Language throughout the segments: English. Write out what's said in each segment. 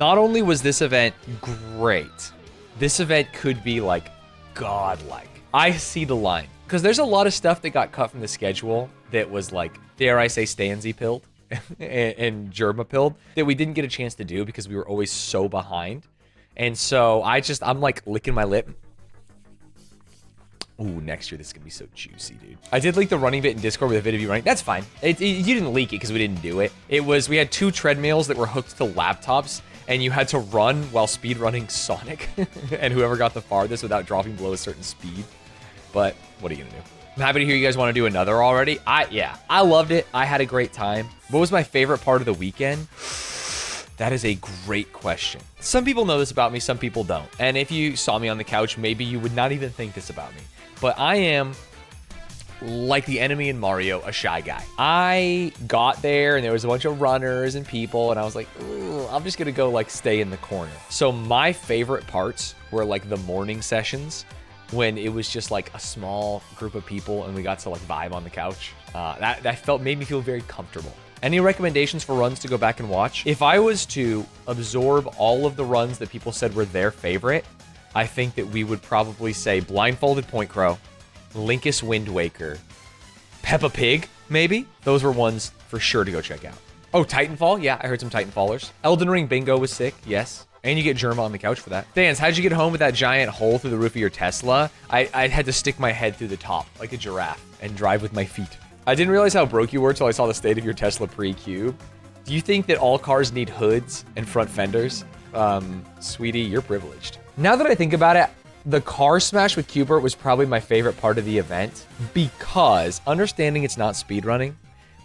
Not only was this event great, this event could be like godlike. I see the line. Because there's a lot of stuff that got cut from the schedule that was like, dare I say, Stanzy pilled and Germa pilled that we didn't get a chance to do because we were always so behind. And so I'm like licking my lip. Ooh, next year this is gonna be so juicy, dude. I did leak the running bit in Discord with a video of you running. That's fine. You didn't leak it because we didn't do it. We had 2 treadmills that were hooked to laptops, and you had to run while speed running Sonic, and whoever got the farthest without dropping below a certain speed. But what are you gonna do? I'm happy to hear you guys want to do another already. Yeah, I loved it. I had a great time. What was my favorite part of the weekend? That is a great question. Some people know this about me, some people don't. And if you saw me on the couch, maybe you would not even think this about me. But I am, like the enemy in Mario, a shy guy. I got there and there was a bunch of runners and people, and I was like, I'm just gonna go like stay in the corner. So my favorite parts were like the morning sessions when it was just like a small group of people and we got to like vibe on the couch. That made me feel very comfortable. Any recommendations for runs to go back and watch? If I was to absorb all of the runs that people said were their favorite, I think that we would probably say Blindfolded Point Crow, Linkus Wind Waker, Peppa Pig, maybe? Those were ones for sure to go check out. Oh, Titanfall? Yeah, I heard some Titanfallers. Elden Ring Bingo was sick, yes. And you get Germa on the couch for that. Stanz, how'd you get home with that giant hole through the roof of your Tesla? I had to stick my head through the top, like a giraffe, and drive with my feet. I didn't realize how broke you were till I saw the state of your Tesla pre-cube. Do you think that all cars need hoods and front fenders? Sweetie, you're privileged. Now that I think about it, the car smash with Cubert was probably my favorite part of the event because, understanding it's not speedrunning,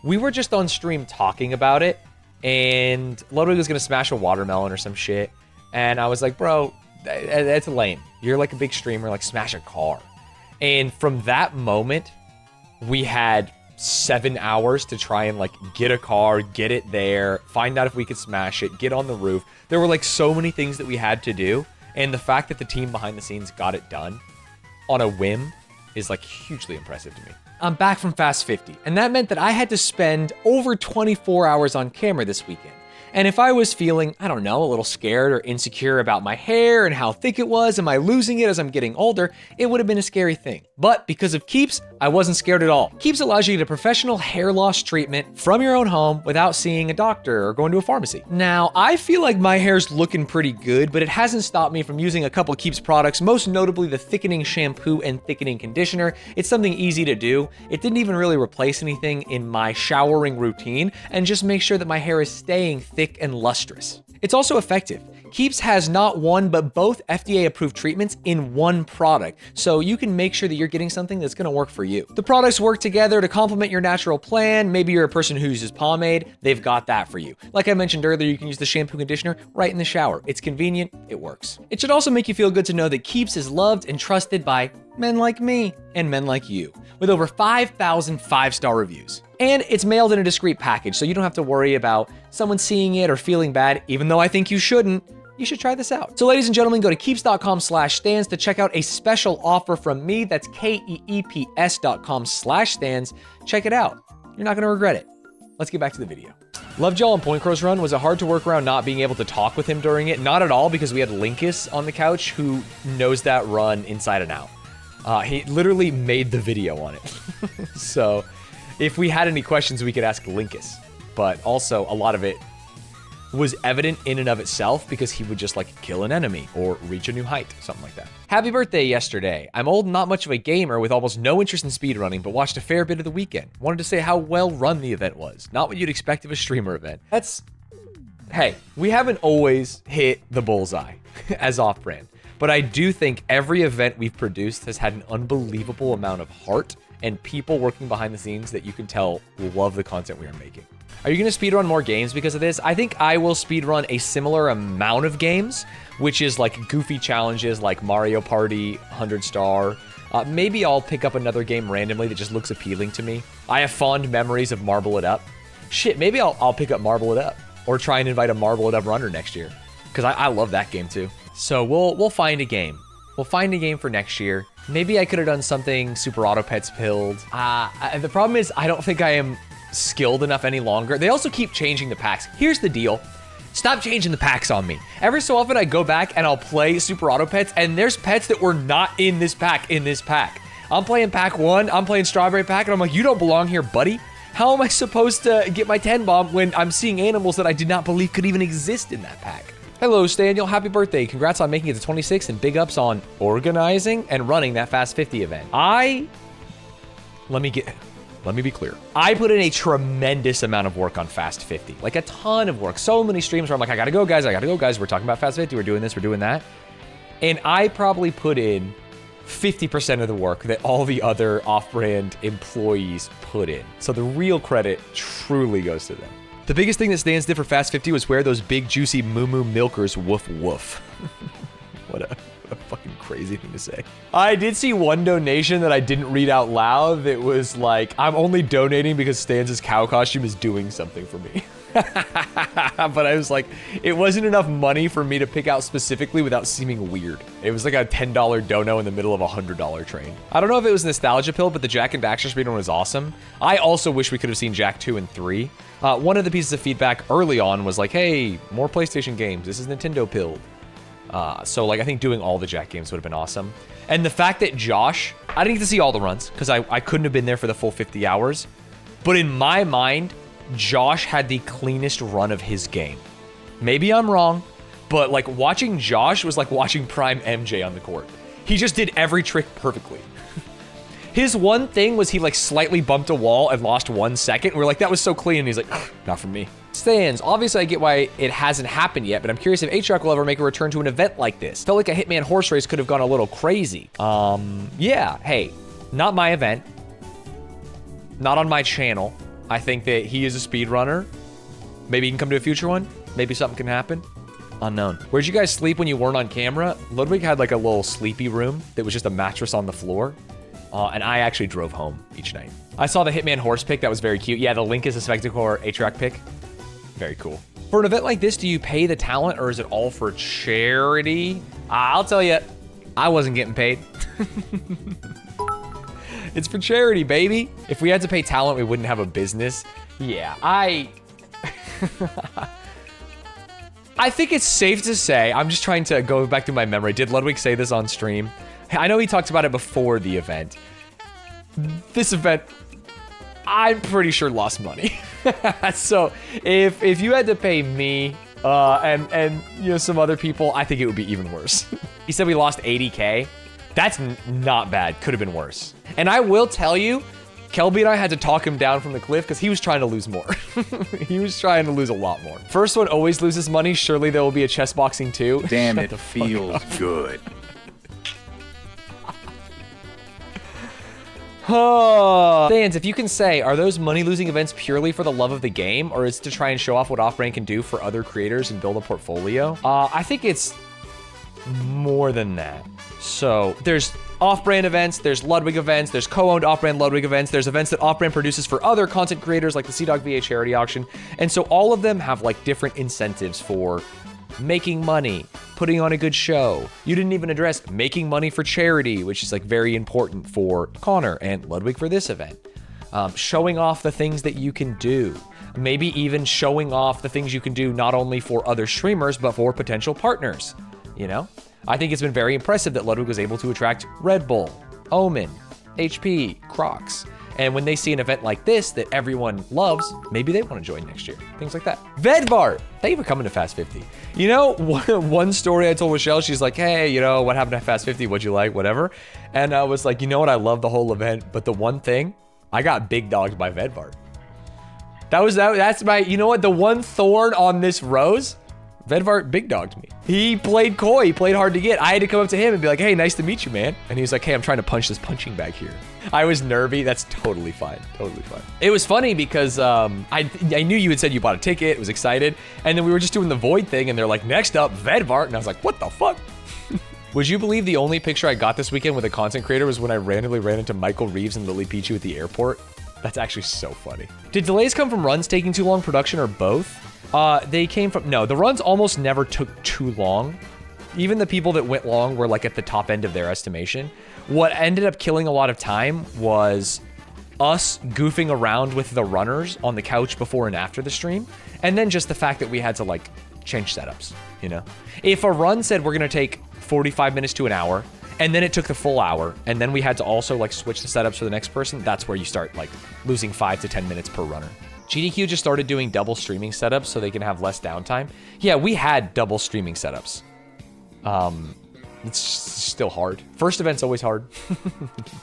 we were just on stream talking about it, and Ludwig was gonna smash a watermelon or some shit, and I was like, bro, that's lame. You're like a big streamer, like smash a car. And from that moment, we had 7 hours to try and like get a car, get it there, find out if we could smash it, get on the roof. There were like so many things that we had to do. And the fact that the team behind the scenes got it done on a whim is like hugely impressive to me. I'm back from Fast 50, and that meant that I had to spend over 24 hours on camera this weekend. And if I was feeling, I don't know, a little scared or insecure about my hair and how thick it was, am I losing it as I'm getting older, it would have been a scary thing. But because of Keeps, I wasn't scared at all. Keeps allows you to get a professional hair loss treatment from your own home without seeing a doctor or going to a pharmacy. Now, I feel like my hair's looking pretty good, but it hasn't stopped me from using a couple Keeps products, most notably the thickening shampoo and thickening conditioner. It's something easy to do. It didn't even really replace anything in my showering routine and just make sure that my hair is staying thick and lustrous. It's also effective. Keeps has not one, but both FDA-approved treatments in one product, so you can make sure that you're getting something that's gonna work for you. The products work together to complement your natural plan. Maybe you're a person who uses pomade, they've got that for you. Like I mentioned earlier, you can use the shampoo conditioner right in the shower. It's convenient, it works. It should also make you feel good to know that Keeps is loved and trusted by men like me and men like you, with over 5,000 5-star reviews. And it's mailed in a discreet package, so you don't have to worry about someone seeing it or feeling bad, even though I think you shouldn't. You should try this out. So ladies and gentlemen, go to keeps.com/Stanz to check out a special offer from me. That's keeps.com/Stanz. Check it out. You're not gonna regret it. Let's get back to the video. Loved y'all on Point Crow's run. Was it hard to work around not being able to talk with him during it? Not at all, because we had Linkus on the couch who knows that run inside and out. He literally made the video on it. So if we had any questions, we could ask Linkus. But also a lot of it was evident in and of itself because he would just like kill an enemy or reach a new height, something like that. Happy birthday yesterday. I'm old and not much of a gamer with almost no interest in speedrunning, but watched a fair bit of the weekend. Wanted to say how well run the event was. Not what you'd expect of a streamer event. Hey, we haven't always hit the bullseye as Offbrand, but I do think every event we've produced has had an unbelievable amount of heart and people working behind the scenes that you can tell love the content we are making. Are you going to speedrun more games because of this? I think I will speedrun a similar amount of games, which is like goofy challenges like Mario Party, 100 Star. Maybe I'll pick up another game randomly that just looks appealing to me. I have fond memories of Marble It Up. Shit, maybe I'll pick up Marble It Up or try and invite a Marble It Up runner next year because I love that game too. So we'll find a game. We'll find a game for next year. Maybe I could have done something Super Auto Pets pilled. The problem is I don't think I am skilled enough any longer. They also keep changing the packs. Here's the deal. Stop changing the packs on me. Every so often I go back and I'll play Super Auto Pets, and there's pets that were not in this pack. I'm playing pack 1, I'm playing Strawberry Pack, and I'm like, you don't belong here, buddy. How am I supposed to get my 10 bomb when I'm seeing animals that I did not believe could even exist in that pack? Hello, Staniel. Happy birthday. Congrats on making it to 26, and big ups on organizing and running that Fast 50 event. Let me be clear. I put in a tremendous amount of work on Fast 50, like a ton of work. So many streams where I'm like, I gotta go, guys. We're talking about Fast 50. We're doing this, we're doing that. And I probably put in 50% of the work that all the other off-brand employees put in. So the real credit truly goes to them. The biggest thing that Stanz did for Fast 50 was wear those big, juicy moo-moo milkers, woof woof. What a fucking crazy thing to say. I did see one donation that I didn't read out loud that was like, I'm only donating because Stanz's cow costume is doing something for me. But I was like, it wasn't enough money for me to pick out specifically without seeming weird. It was like a $10 dono in the middle of a $100 train. I don't know if it was nostalgia pill, but the Jack and Daxter speedrun was awesome. I also wish we could have seen Jack 2 and 3. One of the pieces of feedback early on was like, hey, more PlayStation games. This is Nintendo pilled. So like, I think doing all the Jack games would have been awesome. And the fact that Josh, I didn't get to see all the runs because I couldn't have been there for the full 50 hours. But in my mind, Josh had the cleanest run of his game. Maybe I'm wrong, but like watching Josh was like watching Prime MJ on the court. He just did every trick perfectly. His one thing was he like slightly bumped a wall and lost 1 second. We're like, that was so clean. And he's like, not for me. Stanz, obviously I get why it hasn't happened yet, but I'm curious if H-Rock will ever make a return to an event like this. Felt like a Hitman horse race could have gone a little crazy. Yeah, hey, not my event. Not on my channel. I think that he is a speedrunner. Maybe he can come to a future one. Maybe something can happen. Unknown. Where'd you guys sleep when you weren't on camera? Ludwig had like a little sleepy room that was just a mattress on the floor. And I actually drove home each night. I saw the Hitman horse pick. That was very cute. Yeah, the link is a Spectacore H-Rock pick. Very cool. For an event like this, do you pay the talent or is it all for charity? I'll tell you, I wasn't getting paid. It's for charity, baby. If we had to pay talent, we wouldn't have a business. Yeah, I think it's safe to say, I'm just trying to go back to my memory. Did Ludwig say this on stream? I know he talked about it before the event. This event, I'm pretty sure lost money. So if you had to pay me and you know some other people, I think it would be even worse. He said we lost 80K. That's not bad. Could have been worse. And I will tell you, Kelby and I had to talk him down from the cliff because he was trying to lose more. He was trying to lose a lot more. First one always loses money. Surely there will be a chess boxing too. Damn, it feels good. Stanz, if you can say, are those money-losing events purely for the love of the game, or is it to try and show off what Offbrand can do for other creators and build a portfolio? I think it's more than that. So there's off-brand events, there's Ludwig events, there's co-owned off-brand Ludwig events, there's events that off-brand produces for other content creators like the Sea Dog VA charity auction. And so all of them have like different incentives for making money, putting on a good show. You didn't even address making money for charity, which is like very important for Connor and Ludwig for this event. Showing off the things that you can do. Maybe even showing off the things you can do not only for other streamers, but for potential partners, you know? I think it's been very impressive that Ludwig was able to attract Red Bull, Omen, HP, Crocs. And when they see an event like this that everyone loves, maybe they want to join next year. Things like that. Vedbart, thank you for coming to Fast 50. You know, one story I told Michelle, she's like, hey, you know, what happened at Fast 50? What'd you like? Whatever. And I was like, you know what? I love the whole event. But the one thing, I got big dogged by Vedbart. That's my, you know what? The one thorn on this rose, Vedbart big dogged me. He played coy, he played hard to get. I had to come up to him and be like, hey, nice to meet you, man. And he was like, hey, I'm trying to punch this punching bag here. I was nervy. That's totally fine. Totally fine. It was funny because I knew you had said you bought a ticket, was excited. And then we were just doing the void thing and they're like, next up, Vedbart. And I was like, what the fuck? Would you believe the only picture I got this weekend with a content creator was when I randomly ran into Michael Reeves and Lily Pichu at the airport? That's actually so funny. Did delays come from runs taking too long, production, or both? They came from, no, the runs almost never took too long. Even the people that went long were like at the top end of their estimation. What ended up killing a lot of time was us goofing around with the runners on the couch before and after the stream. And then just the fact that we had to like change setups, you know? If a run said we're gonna take 45 minutes to an hour, and then it took the full hour, and then we had to also like switch the setups for the next person, that's where you start like losing 5 to 10 minutes per runner. GDQ just started doing double streaming setups so they can have less downtime. Yeah, we had double streaming setups. It's still hard. First event's always hard.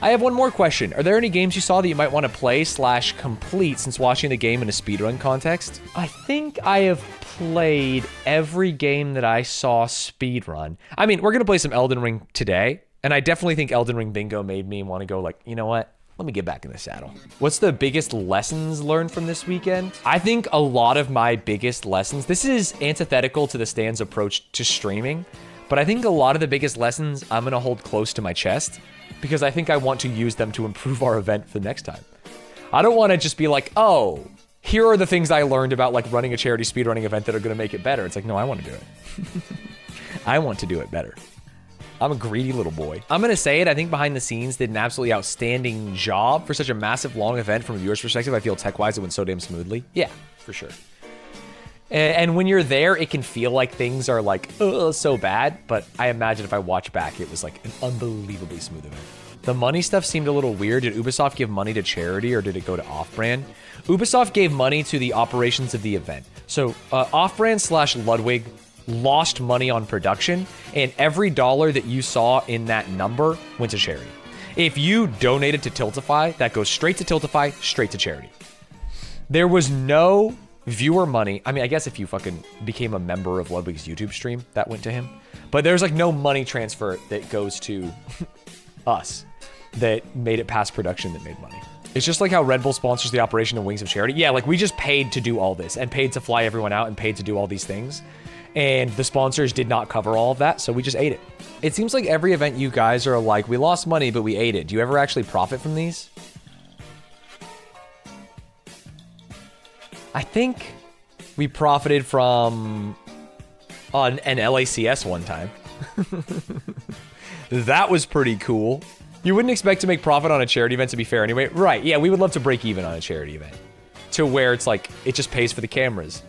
I have one more question. Are there any games you saw that you might want to play / complete since watching the game in a speedrun context? I think I have played every game that I saw speedrun. I mean, we're going to play some Elden Ring today, and I definitely think Elden Ring Bingo made me want to go like, you know what? Let me get back in the saddle. What's the biggest lessons learned from this weekend? I think a lot of my biggest lessons, this is antithetical to the Stanz approach to streaming, but I think a lot of the biggest lessons I'm gonna hold close to my chest because I think I want to use them to improve our event for the next time. I don't wanna just be like, oh, here are the things I learned about like running a charity speedrunning event that are gonna make it better. It's like, no, I wanna do it. I want to do it better. I'm a greedy little boy. I'm gonna say it, I think behind the scenes did an absolutely outstanding job for such a massive long event from a viewer's perspective. I feel tech-wise it went so damn smoothly. Yeah, for sure. And when you're there, it can feel like things are like, so bad, but I imagine if I watch back, it was like an unbelievably smooth event. The money stuff seemed a little weird. Did Ubisoft give money to charity or did it go to Offbrand? Ubisoft gave money to the operations of the event. So Offbrand / Ludwig lost money on production, and every dollar that you saw in that number went to charity. If you donated to Tiltify, that goes straight to Tiltify, straight to charity. There was no viewer money. I mean, I guess if you fucking became a member of Ludwig's YouTube stream, that went to him. But there's like no money transfer that goes to us that made it past production that made money. It's just like how Red Bull sponsors the operation of Wings of Charity. Yeah, like we just paid to do all this and paid to fly everyone out and paid to do all these things. And the sponsors did not cover all of that, so we just ate it. It seems like every event you guys are like, we lost money, but we ate it. Do you ever actually profit from these? I think we profited from an LACS one time. That was pretty cool. You wouldn't expect to make profit on a charity event, to be fair anyway. Right, yeah, we would love to break even on a charity event. To where it's like, it just pays for the cameras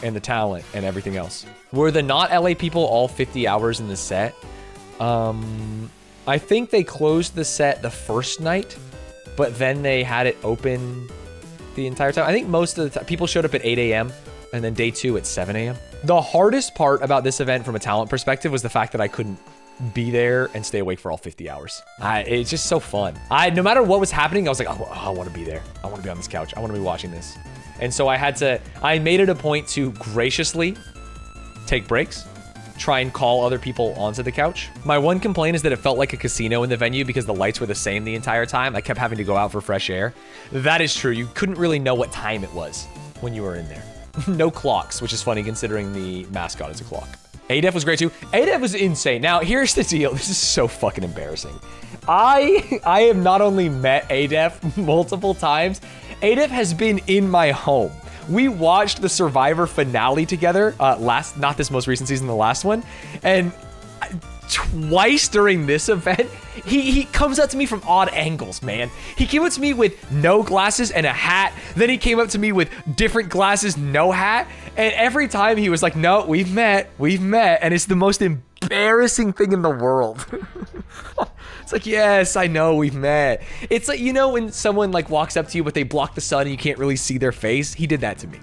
and the talent and everything else. Were the not LA people all 50 hours in the set? I think they closed the set the first night, but then they had it open the entire time. I think most of the time, people showed up at 8 a.m. and then day 2 at 7 a.m. The hardest part about this event from a talent perspective was the fact that I couldn't be there and stay awake for all 50 hours. It's just so fun. No matter what was happening, I was like, oh, I want to be there. I want to be on this couch. I want to be watching this. And so I made it a point to graciously take breaks, try and call other people onto the couch. My one complaint is that it felt like a casino in the venue because the lights were the same the entire time. I kept having to go out for fresh air. That is true. You couldn't really know what time it was when you were in there. No clocks, which is funny considering the mascot is a clock. ADEF was great too. ADEF was insane. Now, here's the deal. This is so fucking embarrassing. I have not only met ADEF multiple times, ADEF has been in my home. We watched the Survivor finale together, not this most recent season, the last one, and twice during this event, he comes up to me from odd angles, man. He came up to me with no glasses and a hat, then he came up to me with different glasses, no hat, and every time he was like, no, we've met, and it's the most embarrassing thing in the world. It's like, yes, I know we've met. It's like, you know, when someone like walks up to you, but they block the sun and you can't really see their face? He did that to me.